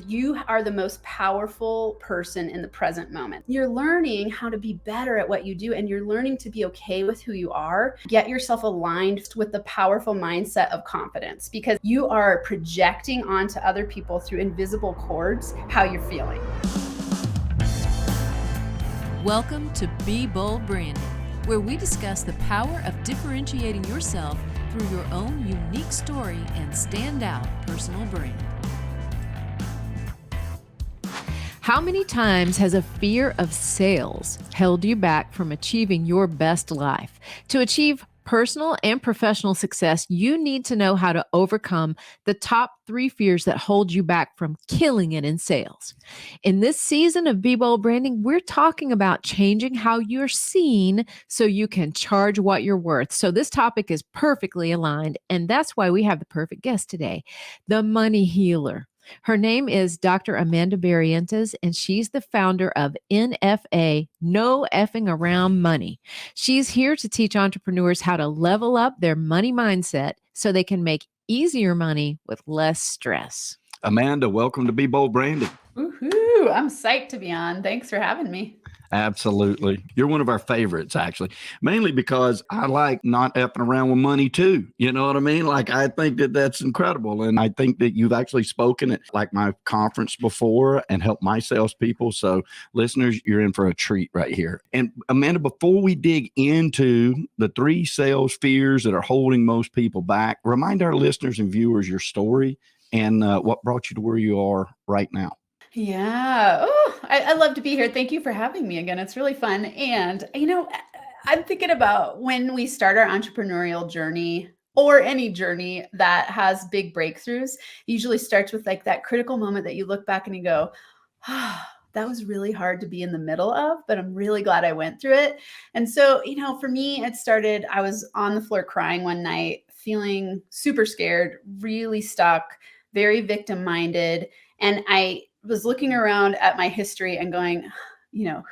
You are the most powerful person in the present moment. You're learning how to be better at what you do, and you're learning to be okay with who you are. Get yourself aligned with the powerful mindset of confidence, because you are projecting onto other people through invisible cords how you're feeling. Welcome to Be Bold Branding, where we discuss the power of differentiating yourself through your own unique story and standout personal brand. How many times has a fear of sales held you back from achieving your best life? To achieve personal and professional success, you need to know how to overcome the top 3 fears that hold you back from killing it in sales. In this season of Be Bold Branding, we're talking about changing how you're seen so you can charge what you're worth. So this topic is perfectly aligned, and that's why we have the perfect guest today, the money healer. Her name is Dr. Amanda Barrientez, and she's the founder of NFA, No Effing Around Money. She's here to teach entrepreneurs how to level up their money mindset so they can make easier money with less stress. Amanda, welcome to Be Bold Branding. Woohoo! I'm psyched to be on. Thanks for having me. Absolutely. You're one of our favorites, actually, mainly because I like not effing around with money too. You know what I mean? Like, I think that that's incredible. And I think that you've actually spoken at like my conference before and helped my salespeople. So listeners, you're in for a treat right here. And Amanda, before we dig into the 3 sales fears that are holding most people back, remind our listeners and viewers your story and what brought you to where you are right now. Yeah. Oh, I love to be here. Thank you for having me again. It's really fun. And, I'm thinking about when we start our entrepreneurial journey or any journey that has big breakthroughs, it usually starts with like that critical moment that you look back and you go, that was really hard to be in the middle of, but I'm really glad I went through it. And so, for me, it started, I was on the floor crying one night, feeling super scared, really stuck, very victim-minded. And I was looking around at my history and going,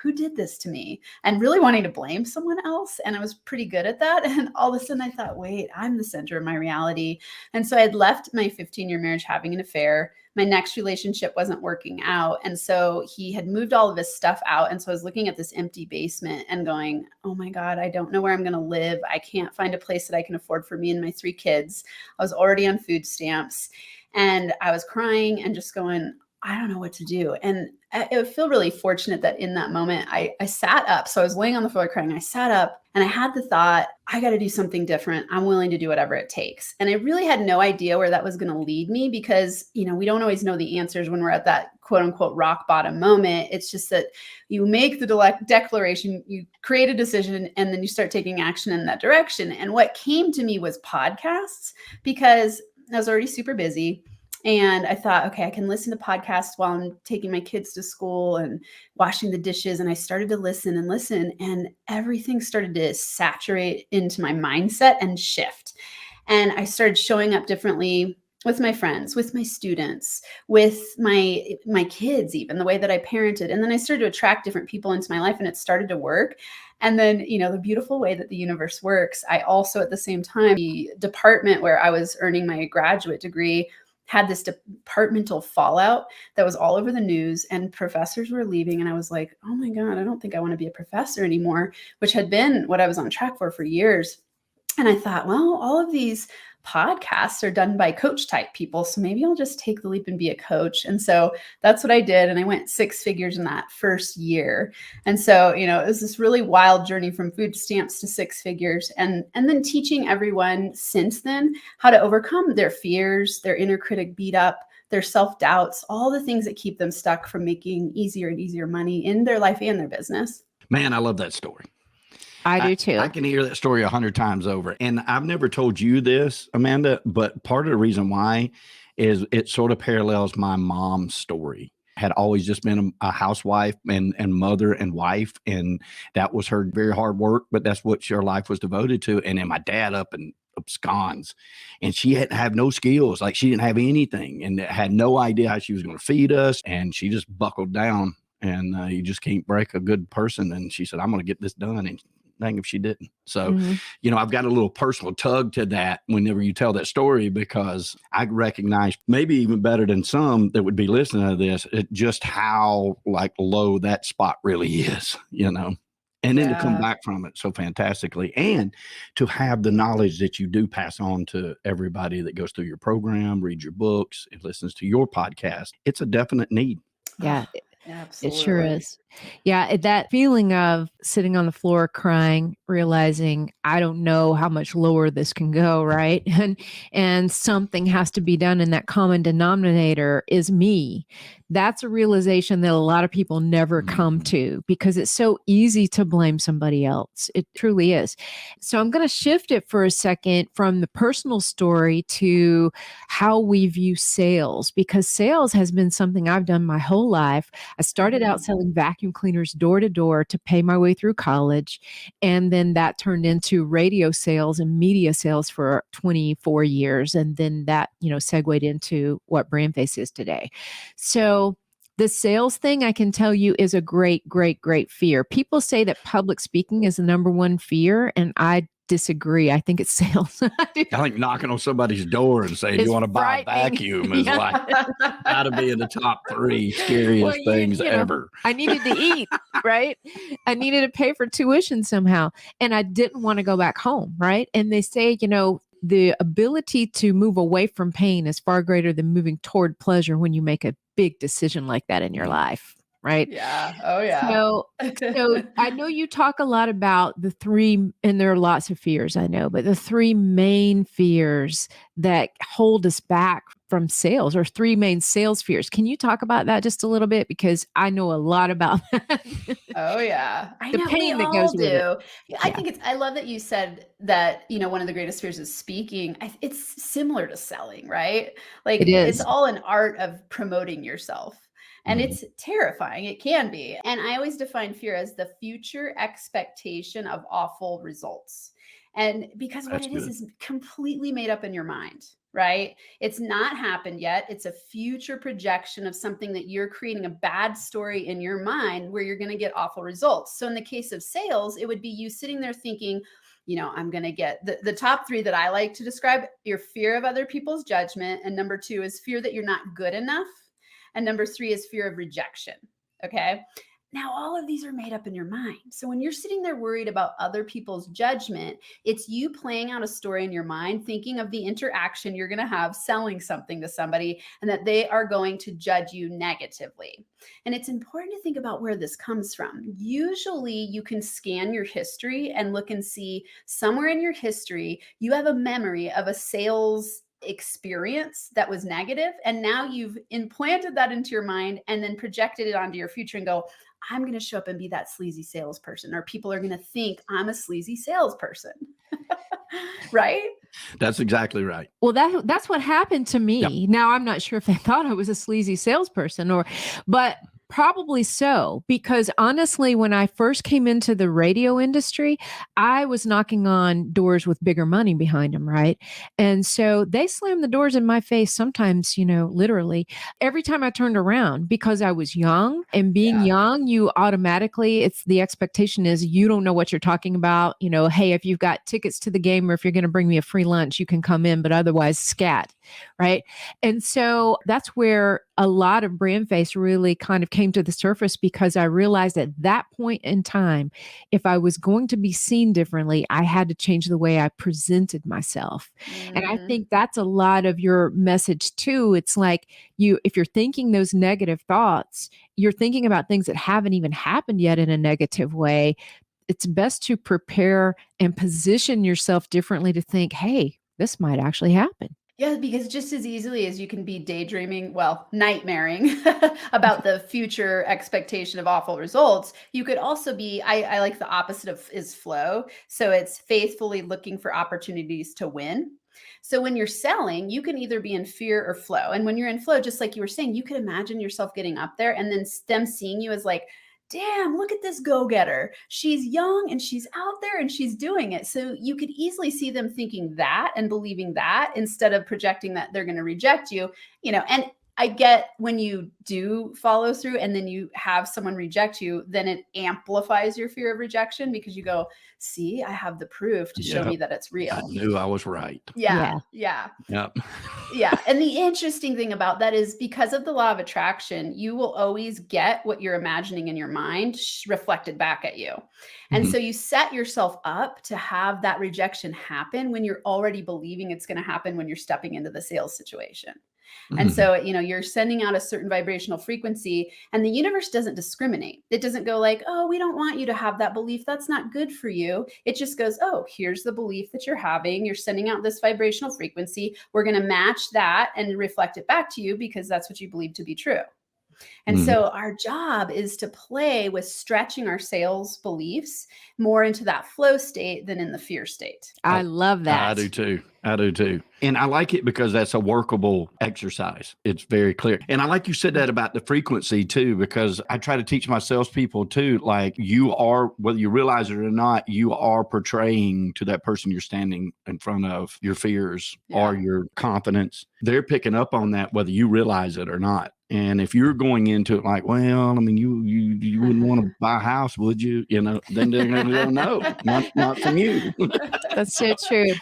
who did this to me? And really wanting to blame someone else. And I was pretty good at that. And all of a sudden I thought, wait, I'm the center of my reality. And so I had left my 15-year marriage having an affair. My next relationship wasn't working out. And so he had moved all of his stuff out. And so I was looking at this empty basement and going, oh my God, I don't know where I'm going to live. I can't find a place that I can afford for me and my 3 kids. I was already on food stamps. And I was crying and just going, I don't know what to do. And I feel really fortunate that in that moment, I sat up. So I was laying on the floor crying. I sat up and I had the thought, I got to do something different. I'm willing to do whatever it takes. And I really had no idea where that was going to lead me because, we don't always know the answers when we're at that quote unquote rock bottom moment. It's just that you make the declaration, you create a decision, and then you start taking action in that direction. And what came to me was podcasts because I was already super busy. And I thought, okay, I can listen to podcasts while I'm taking my kids to school and washing the dishes. And I started to listen, and everything started to saturate into my mindset and shift. And I started showing up differently with my friends, with my students, with my kids, even the way that I parented. And then I started to attract different people into my life, and it started to work. And then, the beautiful way that the universe works, I also at the same time, the department where I was earning my graduate degree had this departmental fallout that was all over the news, and professors were leaving. And I was like, oh my God, I don't think I want to be a professor anymore, which had been what I was on track for years. And I thought, well, all of these podcasts are done by coach type people. So maybe I'll just take the leap and be a coach. And so that's what I did. And I went 6 figures in that first year. And so, it was this really wild journey from food stamps to 6 figures. And then teaching everyone since then how to overcome their fears, their inner critic beat up, their self-doubts, all the things that keep them stuck from making easier and easier money in their life and their business. Man, I love that story. I do too. I can hear that story 100 times over. And I've never told you this, Amanda, but part of the reason why is it sort of parallels my mom's story. Had always just been a housewife and mother and wife. And that was her very hard work, but that's what her life was devoted to. And then my dad up and absconds, and she had have no skills. Like, she didn't have anything and had no idea how she was going to feed us. And she just buckled down, and you just can't break a good person. And she said, I'm going to get this done. And dang if she didn't. So, Mhm. I've got a little personal tug to that whenever you tell that story, because I recognize, maybe even better than some that would be listening to this, just how like low that spot really is, and then to come Yeah. back from it so fantastically, and to have the knowledge that you do pass on to everybody that goes through your program, reads your books, and listens to your podcast. It's a definite need. Yeah. It sure Absolutely. is. Yeah, that feeling of sitting on the floor crying, realizing I don't know how much lower this can go, right? And something has to be done, and that common denominator is me. That's a realization that a lot of people never come to, because it's so easy to blame somebody else. It truly is. So I'm going to shift it for a second from the personal story to how we view sales, because sales has been something I've done my whole life. I started out selling vacuum cleaners door to door to pay my way through college. And then that turned into radio sales and media sales for 24 years. And then that, segued into what BrandFace is today. So the sales thing, I can tell you, is a great, great, great fear. People say that public speaking is the number one fear, and I disagree. I think it's sales. I think knocking on somebody's door and saying, It's you want to buy a frightening. vacuum is Yeah. like, got to be in the top 3 scariest things ever. I needed to eat, right? I needed to pay for tuition somehow. And I didn't want to go back home, right? And they say, the ability to move away from pain is far greater than moving toward pleasure when you make a big decision like that in your life, right? Yeah. Oh, yeah. So I know you talk a lot about the 3, and there are lots of fears, I know, but the 3 main fears that hold us back from sales, or 3 main sales fears. Can you talk about that just a little bit? Because I know a lot about that. Oh, yeah. I The know, we pain that goes all with it. do. Yeah, I Yeah, think I love that you said that, one of the greatest fears is speaking. It's similar to selling, right? it Like, it's is. all an art of promoting yourself. And Mhm. it's terrifying. It can be. And I always define fear as the future expectation of awful results. And because what That's it good. is completely made up in your mind, right? It's not happened yet. It's a future projection of something that you're creating a bad story in your mind where you're going to get awful results. So in the case of sales, it would be you sitting there thinking, I'm going to get the top 3 that I like to describe: your fear of other people's judgment. And number 2 is fear that you're not good enough. And number 3 is fear of rejection. Okay. Now, all of these are made up in your mind. So when you're sitting there worried about other people's judgment, it's you playing out a story in your mind, thinking of the interaction you're going to have selling something to somebody, and that they are going to judge you negatively. And it's important to think about where this comes from. Usually, you can scan your history and look and see somewhere in your history, you have a memory of a sales experience that was negative, and now you've implanted that into your mind and then projected it onto your future and go, I'm going to show up and be that sleazy salesperson, or people are going to think I'm a sleazy salesperson. Right? That's exactly right. Well, that's what happened to Yep. me. Now, I'm not sure if they thought I was a sleazy salesperson, but probably so, because honestly, when I first came into the radio industry, I was knocking on doors with bigger money behind them, right? And so they slammed the doors in my face sometimes, literally every time I turned around, because I was young, and being Yeah. young, you automatically, it's the expectation is you don't know what you're talking about. Hey, if you've got tickets to the game, or if you're going to bring me a free lunch, you can come in, but otherwise scat. Right. And so that's where a lot of BrandFace really kind of came to the surface, because I realized at that point in time, if I was going to be seen differently, I had to change the way I presented myself. And I Mhm. think that's a lot of your message too. It's like if you're thinking those negative thoughts, you're thinking about things that haven't even happened yet in a negative way. It's best to prepare and position yourself differently to think, hey, this might actually happen. Yeah, because just as easily as you can be daydreaming, well, nightmaring about the future expectation of awful results, you could also be, I like the opposite of is flow. So it's faithfully looking for opportunities to win. So when you're selling, you can either be in fear or flow. And when you're in flow, just like you were saying, you could imagine yourself getting up there and then them seeing you as like, damn, look at this go-getter. She's young and she's out there and she's doing it. So you could easily see them thinking that and believing that, instead of projecting that they're going to reject you, and I get when you do follow through and then you have someone reject you, then it amplifies your fear of rejection because you go, see, I have the proof to show Yeah. me that it's I real. knew I was right. Yeah. Yeah. Yep. Yeah. And the interesting thing about that is because of the law of attraction, you will always get what you're imagining in your mind reflected back at you. And Mhm. so you set yourself up to have that rejection happen when you're already believing it's going to happen when you're stepping into the sales situation. And Mhm. so, you're sending out a certain vibrational frequency and the universe doesn't discriminate. It doesn't go like, oh, we don't want you to have that belief. That's not good for you. It just goes, oh, here's the belief that you're having. You're sending out this vibrational frequency. We're going to match that and reflect it back to you because that's what you believe to be true. And Mhm. so our job is to play with stretching our sales beliefs more into that flow state than in the fear state. I love I that. do too. I do too. And I like it because that's a workable exercise. It's very clear. And I like you said that about the frequency too, because I try to teach my salespeople too, like you are, whether you realize it or not, you are portraying to that person you're standing in front of your fears or Yeah. your confidence. They're picking up on that, whether you realize it or not. And if you're going into it like, well, I mean, you wouldn't want to buy a house, would you? Then they're going to go, no, not from you. That's so true.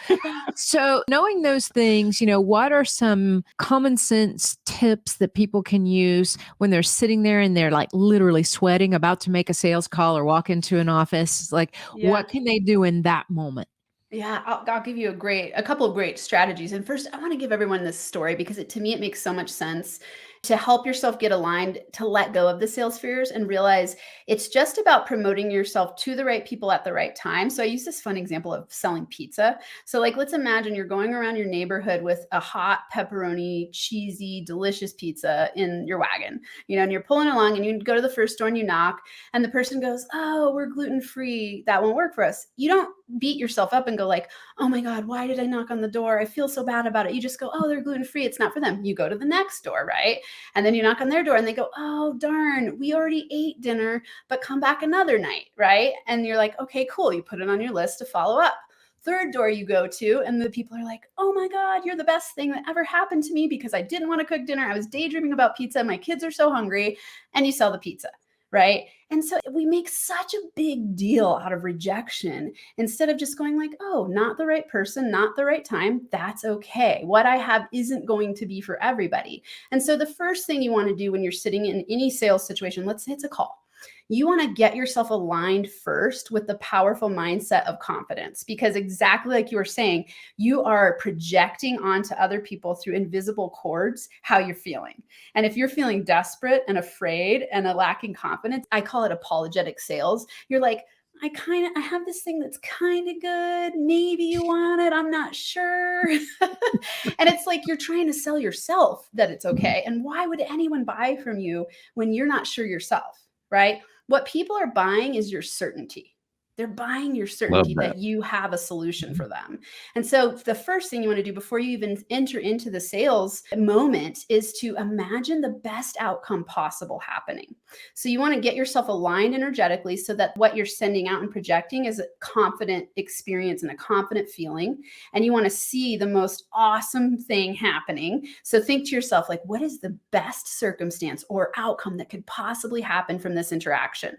So, knowing those things, what are some common sense tips that people can use when they're sitting there and they're like literally sweating, about to make a sales call or walk into an office? Like, Yeah. what can they do in that moment? Yeah, I'll give you a couple of great strategies. And first, I want to give everyone this story because to me, it makes so much sense to help yourself get aligned, to let go of the sales fears and realize it's just about promoting yourself to the right people at the right time. So I use this fun example of selling pizza. So like, let's imagine you're going around your neighborhood with a hot pepperoni, cheesy, delicious pizza in your wagon, and you're pulling along and you go to the first door and you knock and the person goes, oh, we're gluten-free. That won't work for us. You don't beat yourself up and go like, oh my God, why did I knock on the door? I feel so bad about it. You just go, oh, they're gluten-free. It's not for them. You go to the next door, right? And then you knock on their door and they go, oh, darn, we already ate dinner, but come back another night, right? And you're like, okay, cool. You put it on your list to follow up. Third door you go to, and the people are like, oh my God, you're the best thing that ever happened to me because I didn't want to cook dinner. I was daydreaming about pizza. My kids are so hungry. And you sell the pizza, right? And so we make such a big deal out of rejection instead of just going like, oh, not the right person, not the right time. That's okay. What I have isn't going to be for everybody. And so the first thing you want to do when you're sitting in any sales situation, let's say it's a call, you want to get yourself aligned first with the powerful mindset of confidence, because exactly like you were saying, you are projecting onto other people through invisible cords how you're feeling. And if you're feeling desperate and afraid and lacking confidence, I call it apologetic sales. You're like, I have this thing that's kind of good. Maybe you want it. I'm not sure. And it's like you're trying to sell yourself that it's okay. And why would anyone buy from you when you're not sure yourself, right? What people are buying is your certainty. They're buying your Love certainty that. that you have a solution for them. And so the first thing you want to do before you even enter into the sales moment is to imagine the best outcome possible happening. So you want to get yourself aligned energetically so that what you're sending out and projecting is a confident experience and a confident feeling. And you want to see the most awesome thing happening. So think to yourself, like, what is the best circumstance or outcome that could possibly happen from this interaction?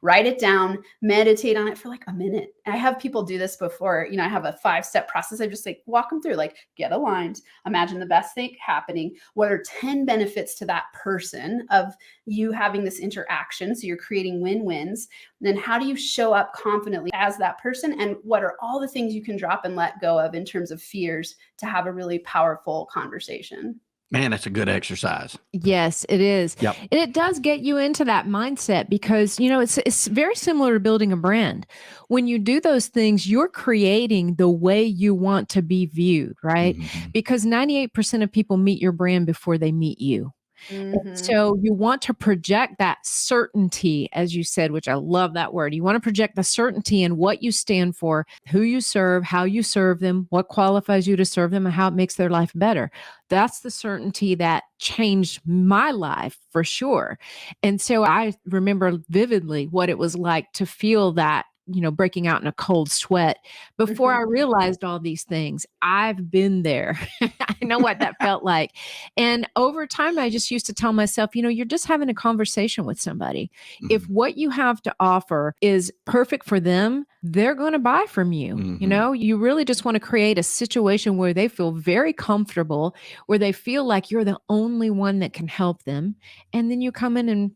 Write it down, meditate on it for like a minute. I have people do this before. I have a 5-step process. I just like walk them through, like, get aligned, imagine the best thing happening. What are 10 benefits to that person of you having this interaction? So you're creating win-wins. Then how do you show up confidently as that person? And what are all the things you can drop and let go of in terms of fears to have a really powerful conversation? Man, that's a good exercise. Yes, it is. Yep. And it does get you into that mindset because, it's very similar to building a brand. When you do those things, you're creating the way you want to be viewed, right? Mhm. Because 98% of people meet your brand before they meet you. And Mm-hmm. so you want to project that certainty, as you said, which I love that word. You want to project the certainty in what you stand for, who you serve, how you serve them, what qualifies you to serve them, and how it makes their life better. That's the certainty that changed my life for sure. And so I remember vividly what it was like to feel that breaking out in a cold sweat before I realized all these things. I've been there. I know what that felt like. And over time, I just used to tell myself, you're just having a conversation with somebody. If what you have to offer is perfect for them, they're going to buy from you. You really just want to create a situation where they feel very comfortable, where they feel like you're the only one that can help them. And then you come in and,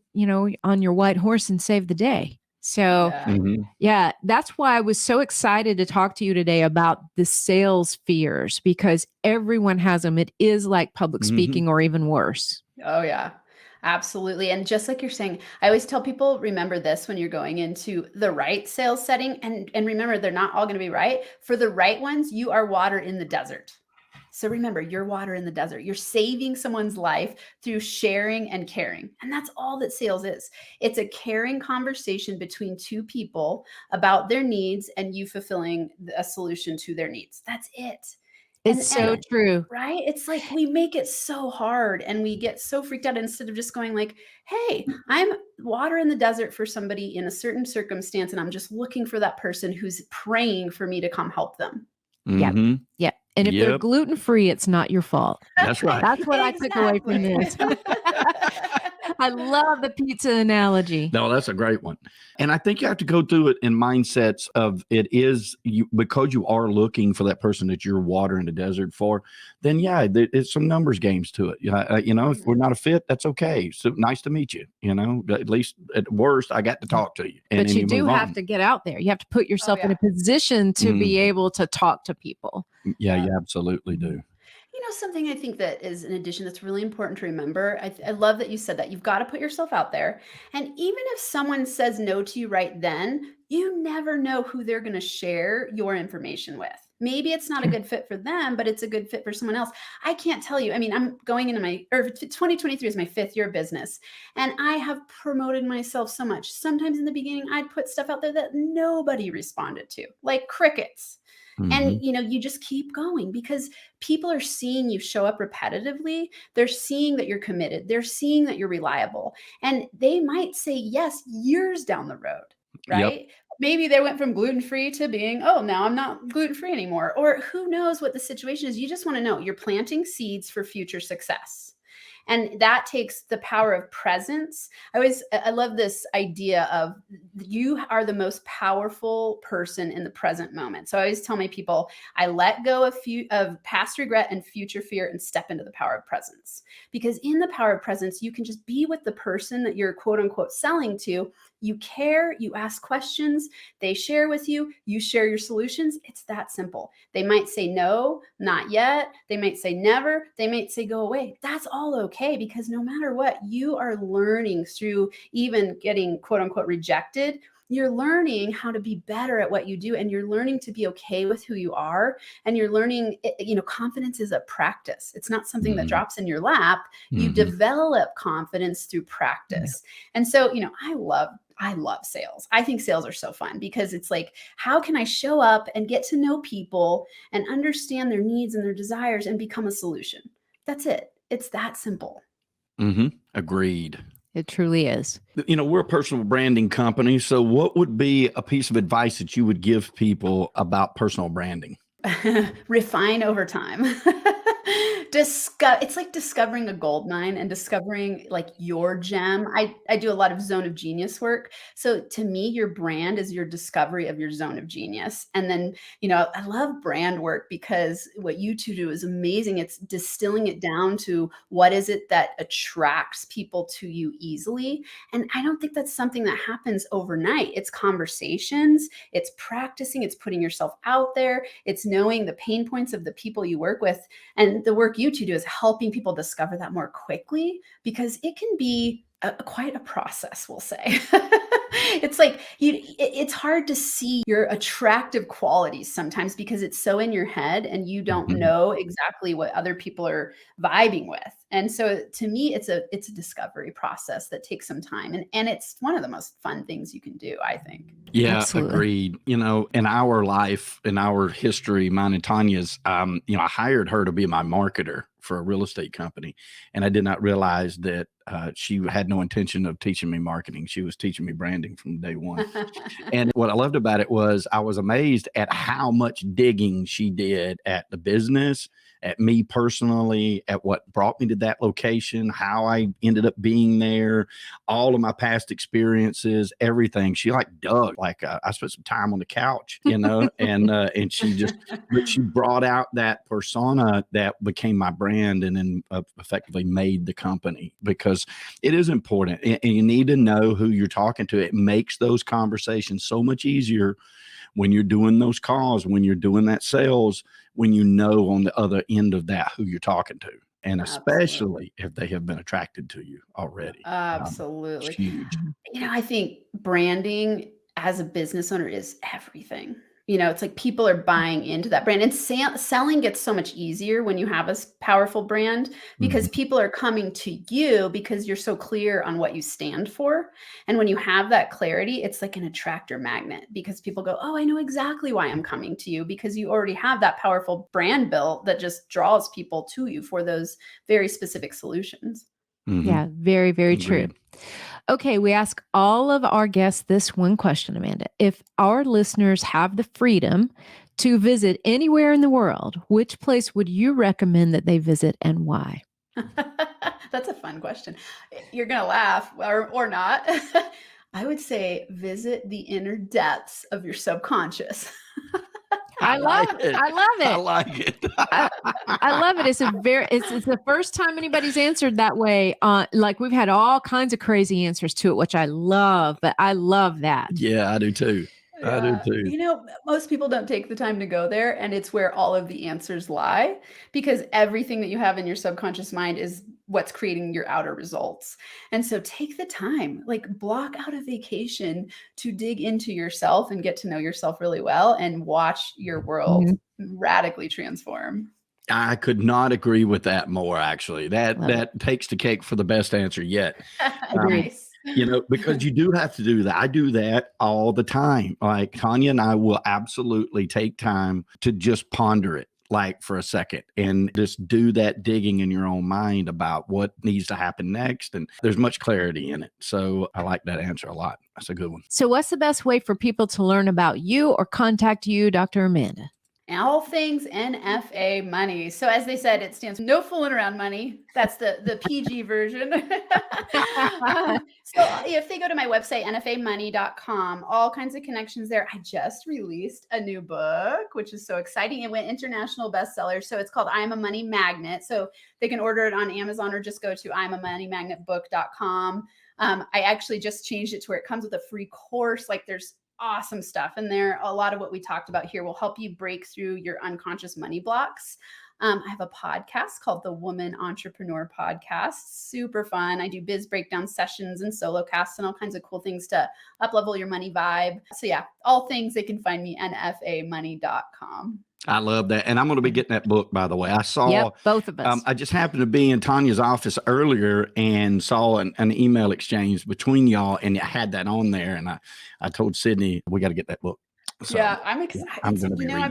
on your white horse and save the day. So yeah, that's why I was so excited to talk to you today about the sales fears, because everyone has them. It is like public speaking or even worse. Oh yeah, absolutely. And just like you're saying, I always tell people, remember this when you're going into the right sales setting, and remember, they're not all going to be right. For the right ones, you are water in the desert. So remember, you're water in the desert. You're saving someone's life through sharing and caring. And that's all that sales is. It's a caring conversation between two people about their needs and you fulfilling a solution to their needs. That's it. It's so true. Right? It's like we make it so hard and we get so freaked out instead of just going like, hey, I'm water in the desert for somebody in a certain circumstance, and I'm just looking for that person who's praying for me to come help them. Yeah. Yeah. And if they're gluten-free, it's not your fault. That's right. That's what I took away from this. I love the pizza analogy. No, that's a great one. And I think you have to go through it in mindsets of it is you, because you are looking for that person that you're watering the desert for, then it's some numbers games to it. If we're not a fit, that's okay. So nice to meet you. At least at worst, I got to talk to you. But you do have to get out there. You have to put yourself in a position to be able to talk to people. Yeah, you absolutely do. Something I think that is an addition that's really important to remember. I love that you said that. You've got to put yourself out there. And even if someone says no to you right then, you never know who they're going to share your information with. Maybe it's not a good fit for them, but it's a good fit for someone else. I can't tell you. I mean, I'm going into 2023 is my 5th year of business, and I have promoted myself so much. Sometimes in the beginning, I'd put stuff out there that nobody responded to, like crickets. And, you just keep going because people are seeing you show up repetitively. They're seeing that you're committed. They're seeing that you're reliable. And they might say yes years down the road, right? Yep. Maybe they went from gluten-free to being, now I'm not gluten-free anymore. Or who knows what the situation is. You just want to know you're planting seeds for future success. And that takes the power of presence. I love this idea of you are the most powerful person in the present moment. So I always tell my people, I let go of past regret and future fear and step into the power of presence. Because in the power of presence, you can just be with the person that you're quote unquote selling to. You care, you ask questions, they share with you, you share your solutions. It's that simple. They might say no, not yet. They might say never. They might say go away. That's all okay, because no matter what, you are learning through even getting quote unquote rejected. You're learning how to be better at what you do, and you're learning to be okay with who you are. And you're learning, confidence is a practice. It's not something that drops in your lap. You develop confidence through practice. And so, I love sales. I think sales are so fun because it's like, how can I show up and get to know people and understand their needs and their desires and become a solution? That's it. It's that simple. Agreed. It truly is. We're a personal branding company. So what would be a piece of advice that you would give people about personal branding? Refine over time. It's like discovering a gold mine and discovering like your gem. I do a lot of zone of genius work. So to me, your brand is your discovery of your zone of genius. And then, I love brand work because what you two do is amazing. It's distilling it down to what is it that attracts people to you easily. And I don't think that's something that happens overnight. It's conversations, it's practicing, it's putting yourself out there, it's knowing the pain points of the people you work with. And the work you two do is helping people discover that more quickly, because it can be quite a process, we'll say. It's like it's hard to see your attractive qualities sometimes because it's so in your head and you don't know exactly what other people are vibing with. And so to me, it's a discovery process that takes some time. And it's one of the most fun things you can do, I think. Yeah, Absolutely. agreed. In our life, in our history, mine and Tanya's, I hired her to be my marketer for a real estate company. And I did not realize that she had no intention of teaching me marketing. She was teaching me branding from day one. And what I loved about it was I was amazed at how much digging she did at the business, at me personally, at what brought me to that location, how I ended up being there, all of my past experiences, everything. She like dug, like I spent some time on the couch, and she brought out that persona that became my brand and then effectively made the company, because it is important and you need to know who you're talking to. It makes those conversations so much easier when you're doing those calls, when you're doing that sales, when you know on the other end of that who you're talking to, and especially if they have been attracted to you already. Absolutely. It's huge. I think branding as a business owner is everything. It's like people are buying into that brand, and selling gets so much easier when you have a powerful brand, because people are coming to you because you're so clear on what you stand for. And when you have that clarity, it's like an attractor magnet, because people go, oh, I know exactly why I'm coming to you, because you already have that powerful brand built that just draws people to you for those very specific solutions. Yeah, very, very true. Okay, we ask all of our guests this one question, Amanda. If our listeners have the freedom to visit anywhere in the world, which place would you recommend that they visit and why? That's a fun question. You're going to laugh or not. I would say visit the inner depths of your subconscious. I love it. I love it. I like it. I love it. It's the first time anybody's answered that way. Like we've had all kinds of crazy answers to it, which I love, but I love that. Yeah, I do too. I do too. Most people don't take the time to go there, and it's where all of the answers lie, because everything that you have in your subconscious mind is what's creating your outer results. And so take the time, like block out a vacation to dig into yourself and get to know yourself really well and watch your world radically transform. I could not agree with that more, actually. That takes the cake for the best answer yet. Nice. Because you do have to do that. I do that all the time. Like Tanya and I will absolutely take time to just ponder it, like for a second, and just do that digging in your own mind about what needs to happen next. And there's much clarity in it. So I like that answer a lot. That's a good one. So what's the best way for people to learn about you or contact you, Dr. Amanda? All things NFA money. So as they said, it stands for no fooling around money. That's the PG version. So if they go to my website, nfamoney.com, all kinds of connections there. I just released a new book, which is so exciting. It went international bestseller. So it's called I'm a Money Magnet. So they can order it on Amazon or just go to I'mAMoneyMagnetBook.com. I actually just changed it to where it comes with a free course. Like there's awesome stuff in there. A lot of what we talked about here will help you break through your unconscious money blocks. I have a podcast called the Woman Entrepreneur Podcast. Super fun. I do biz breakdown sessions and solo casts and all kinds of cool things to up-level your money vibe. So yeah, all things, they can find me nfamoney.com. I love that. And I'm going to be getting that book, by the way. I saw both of us. I just happened to be in Tanya's office earlier and saw an email exchange between y'all, and I had that on there. And I told Sydney, we got to get that book. So, yeah, I'm excited. I've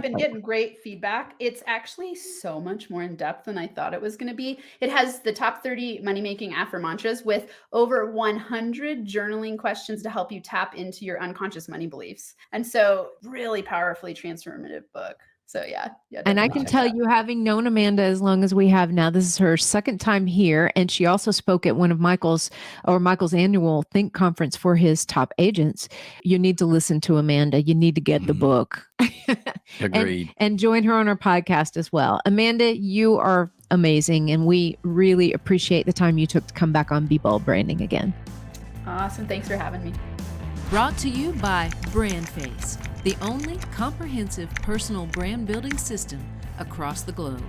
been it. getting great feedback. It's actually so much more in depth than I thought it was going to be. It has the top 30 money-making mantras with over 100 journaling questions to help you tap into your unconscious money beliefs. And so really powerfully transformative book. So yeah. And I can tell you, having known Amanda as long as we have now, this is her second time here. And she also spoke at one of Michael's annual Think conference for his top agents. You need to listen to Amanda. You need to get the book. Agreed. and join her on our podcast as well. Amanda, you are amazing. And we really appreciate the time you took to come back on Be Bold Branding again. Awesome. Thanks for having me. Brought to you by BrandFace, the only comprehensive personal brand building system across the globe.